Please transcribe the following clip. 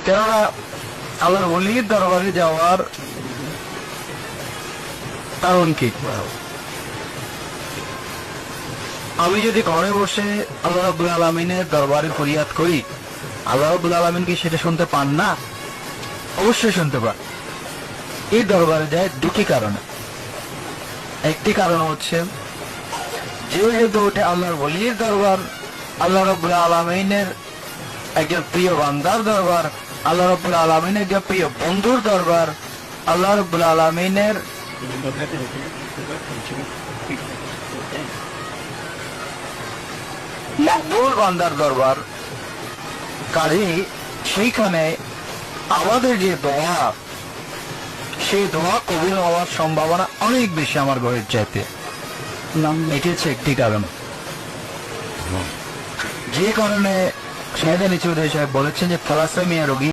কেননা আল্লাহর ওলির দরবারে যাওয়ার কারণ কি? আমি যদি ঘরে বসে আল্লাহ রাব্বুল আলামিনের দরবারে ফরিয়াদ করি, আল্লাহ রাব্বুল আলামিন কি সেটা শুনতে পান না? অবশ্যই শুনতে পান। এই দরবারে যায় দুটি কারণে। একটি কারণ হচ্ছে যেহেতু ওটা আল্লাহর ওলির দরবার, আল্লাহ রাব্বুল আলামিনের একজন প্রিয় বান্দার দরবার, আল্লাহ রাব্বুল আলামিনের একজন প্রিয় বন্ধুর দরবার, আল্লাহ রাব্বুল আলামিনের মকবুল বান্দার দরবার। কাজেই সেইখানে আমাদের যে দোয়া, সেই দোয়া কবুল হওয়ার সম্ভাবনা অনেক বেশি আমার ঘরের চাইতে। এটি হচ্ছে একটি কারণ, যে কারণে শাহেদ আলী চৌধুরী সাহেব বলেছেন যে থ্যালাসেমিয়া রোগী